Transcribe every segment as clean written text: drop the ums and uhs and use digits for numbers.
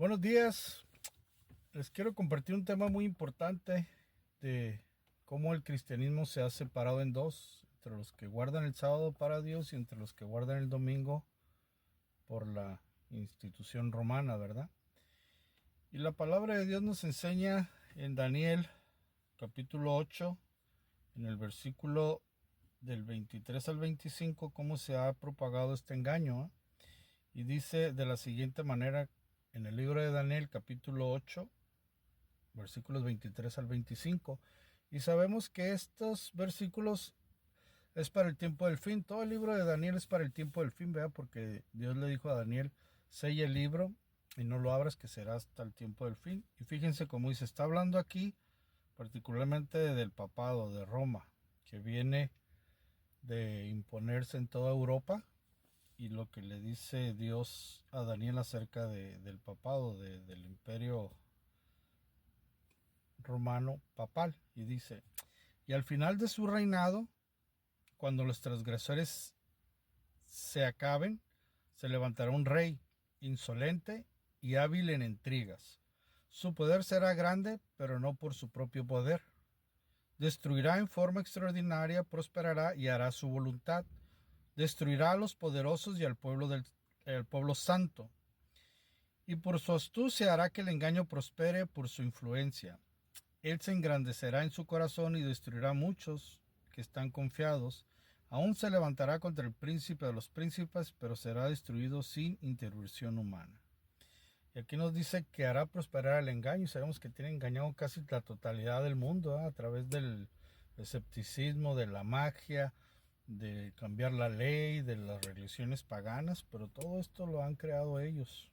Buenos días, les quiero compartir un tema muy importante de cómo el cristianismo se ha separado en dos, entre los que guardan el sábado para Dios y entre los que guardan el domingo por la institución romana, ¿verdad? Y la palabra de Dios nos enseña en Daniel capítulo 8, en el versículo del 23 al 25, cómo se ha propagado este engaño, ¿eh? Y dice de la siguiente manera en el libro de Daniel capítulo 8, versículos 23 al 25. Y sabemos que estos versículos es para el tiempo del fin. Todo el libro de Daniel es para el tiempo del fin, ¿verdad? Porque Dios le dijo a Daniel, sella el libro y no lo abras, que será hasta el tiempo del fin. Y fíjense cómo dice, está hablando aquí particularmente del papado de Roma, que viene de imponerse en toda Europa, y lo que le dice Dios a Daniel acerca del papado, del imperio romano papal. Y dice, y al final de su reinado, cuando los transgresores se acaben, se levantará un rey insolente y hábil en intrigas. Su poder será grande, pero no por su propio poder. Destruirá en forma extraordinaria, prosperará y hará su voluntad. Destruirá a los poderosos y al pueblo santo. Y por su astucia hará que el engaño prospere por su influencia. Él se engrandecerá en su corazón y destruirá a muchos que están confiados. Aún se levantará contra el príncipe de los príncipes, pero será destruido sin intervención humana. Y aquí nos dice que hará prosperar el engaño. Y sabemos que tiene engañado casi la totalidad del mundo, ¿eh? A través del escepticismo, de la magia, de cambiar la ley, de las religiones paganas. Pero todo esto lo han creado ellos.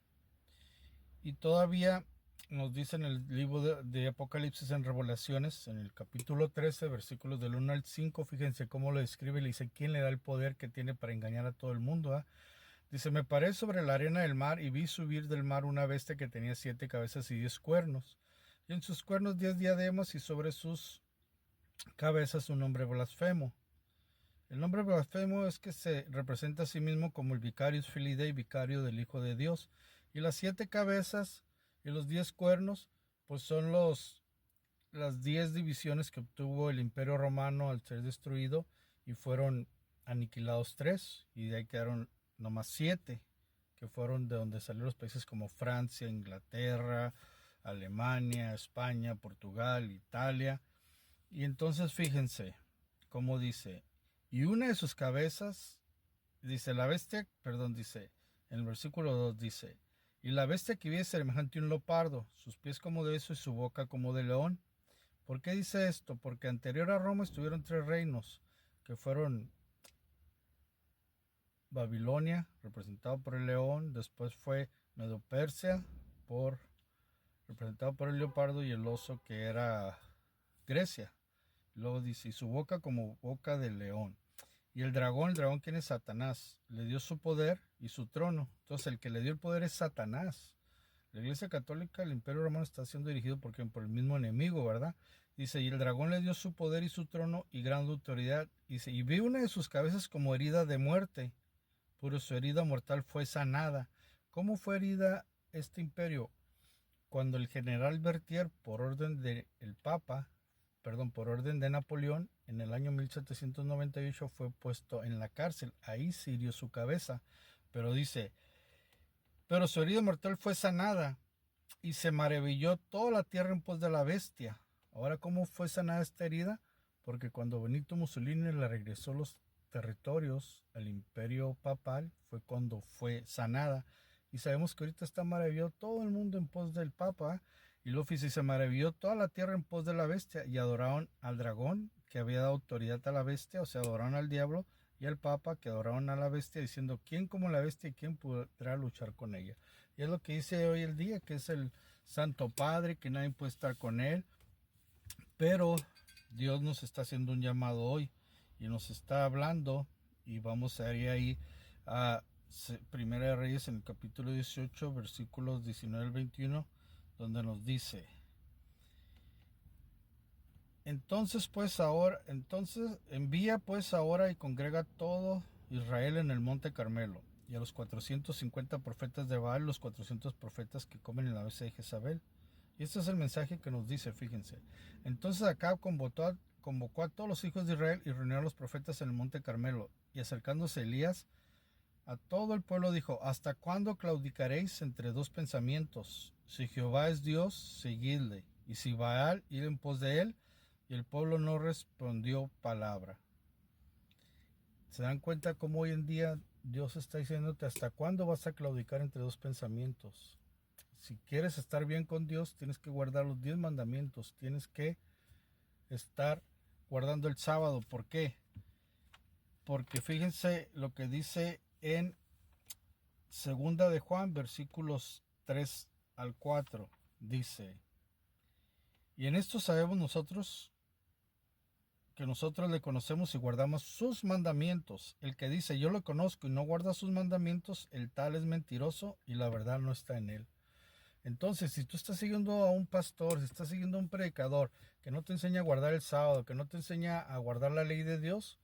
Y todavía nos dice en el libro de Apocalipsis, en Revelaciones, en el capítulo 13, versículos del 1 al 5, fíjense cómo lo describe. Le dice, ¿quién le da el poder que tiene para engañar a todo el mundo? ¿Eh? Dice, me paré sobre la arena del mar y vi subir del mar una bestia que tenía 7 cabezas y 10 cuernos. Y en sus cuernos 10 diademas y sobre sus cabezas un nombre blasfemo. El nombre blasfemo es que se representa a sí mismo como el Vicarius Filii Dei, vicario del Hijo de Dios. Y las 7 cabezas y los 10 cuernos, pues son las 10 divisiones que obtuvo el Imperio Romano al ser destruido, y fueron aniquilados 3, y de ahí quedaron nomás 7, que fueron de donde salieron los países como Francia, Inglaterra, Alemania, España, Portugal, Italia. Y entonces fíjense cómo dice, y una de sus cabezas, dice la bestia, perdón, dice, en el versículo 2 dice, y la bestia que vi es semejante a un leopardo, sus pies como de eso y su boca como de león. ¿Por qué dice esto? Porque anterior a Roma estuvieron 3 reinos, que fueron Babilonia, representado por el león, después fue Medo-Persia, representado por el leopardo, y el oso, que era Grecia. Luego dice, y su boca como boca de león. Y el dragón, ¿quién es? Satanás. Le dio su poder y su trono. Entonces el que le dio el poder es Satanás. La Iglesia Católica, el Imperio Romano, está siendo dirigido por el mismo enemigo, ¿verdad? Dice, y el dragón le dio su poder y su trono y gran autoridad. Dice, y vi una de sus cabezas como herida de muerte, pero su herida mortal fue sanada. ¿Cómo fue herida este imperio? Cuando el general Berthier, por orden del Papa, perdón, por orden de Napoleón, en el año 1798 fue puesto en la cárcel. Ahí se hirió su cabeza. Pero dice, pero su herida mortal fue sanada, y se maravilló toda la tierra en pos de la bestia. Ahora, ¿cómo fue sanada esta herida? Porque cuando Benito Mussolini le regresó los territorios al imperio papal, fue cuando fue sanada. Y sabemos que ahorita está maravillado todo el mundo en pos del papa. Y luego se maravilló toda la tierra en pos de la bestia, y adoraron al dragón, que había dado autoridad a la bestia, o sea, adoraron al diablo, y al papa, que adoraron a la bestia, diciendo, ¿quién como la bestia y quién podrá luchar con ella? Y es lo que dice hoy el día, que es el Santo Padre, que nadie puede estar con él. Pero Dios nos está haciendo un llamado hoy, y nos está hablando, y vamos a ir ahí a Primera de Reyes, en el capítulo 18, versículos 19 al 21, donde nos dice, entonces envía pues ahora y congrega todo Israel en el monte Carmelo, y a los 450 profetas de Baal, los 400 profetas que comen en la mesa de Jezabel. Y este es el mensaje que nos dice, fíjense. Entonces Acab convocó a todos los hijos de Israel y reunió a los profetas en el monte Carmelo. Y acercándose Elías a todo el pueblo dijo: ¿Hasta cuándo claudicaréis entre dos pensamientos? Si Jehová es Dios, seguidle, y si Baal, id en pos de él. Y el pueblo no respondió palabra. ¿Se dan cuenta cómo hoy en día Dios está diciéndote hasta cuándo vas a claudicar entre dos pensamientos? Si quieres estar bien con Dios, tienes que guardar los 10 mandamientos, tienes que estar guardando el sábado. ¿Por qué? Porque fíjense lo que dice en Segunda de Juan, versículos 3 al 4. Dice: y en esto sabemos nosotros que nosotros le conocemos y guardamos sus mandamientos. El que dice yo lo conozco y no guarda sus mandamientos, el tal es mentiroso y la verdad no está en él. Entonces, si tú estás siguiendo a un pastor, si estás siguiendo a un predicador que no te enseña a guardar el sábado, que no te enseña a guardar la ley de Dios,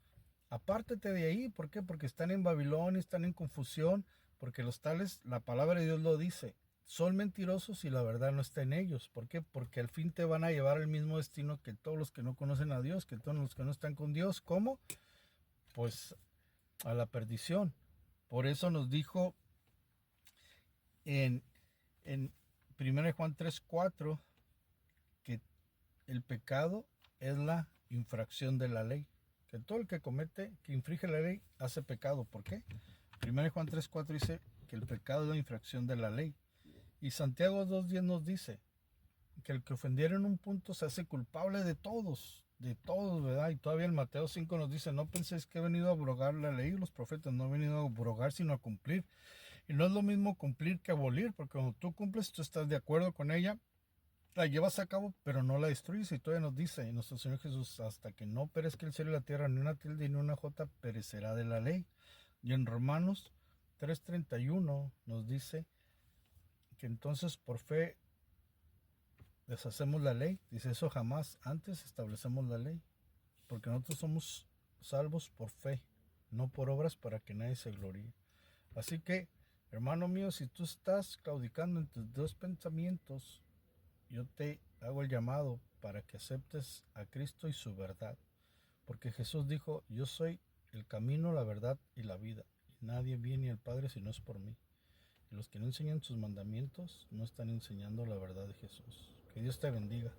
apártate de ahí. ¿Por qué? Porque están en Babilonia, están en confusión, porque los tales, la palabra de Dios lo dice, son mentirosos y la verdad no está en ellos. ¿Por qué? Porque al fin te van a llevar al mismo destino que todos los que no conocen a Dios, que todos los que no están con Dios. ¿Cómo? Pues a la perdición. Por eso nos dijo en 1 Juan 3:4 que el pecado es la infracción de la ley. Que todo el que infringe la ley, hace pecado. ¿Por qué? 1 Juan 3:4 dice que el pecado es la infracción de la ley. Y Santiago 2:10 nos dice que el que ofendiera en un punto se hace culpable de todos, ¿verdad? Y todavía en Mateo 5 nos dice: no penséis que he venido a abrogar la ley y los profetas, no he venido a abrogar sino a cumplir. Y no es lo mismo cumplir que abolir, porque cuando tú cumples, tú estás de acuerdo con ella, la llevas a cabo, pero no la destruyes. Y todavía nos dice nuestro Señor Jesús: hasta que no perezca el cielo y la tierra, ni una tilde ni una jota perecerá de la ley. Y en Romanos 3:31 nos dice que entonces por fe deshacemos la ley. Dice: eso jamás, antes establecemos la ley, porque nosotros somos salvos por fe, no por obras, para que nadie se gloríe. Así que, hermano mío, si tú estás claudicando entre dos pensamientos, yo te hago el llamado para que aceptes a Cristo y su verdad. Porque Jesús dijo: yo soy el camino, la verdad y la vida. Y nadie viene al Padre si no es por mí. Y los que no enseñan sus mandamientos no están enseñando la verdad de Jesús. Que Dios te bendiga.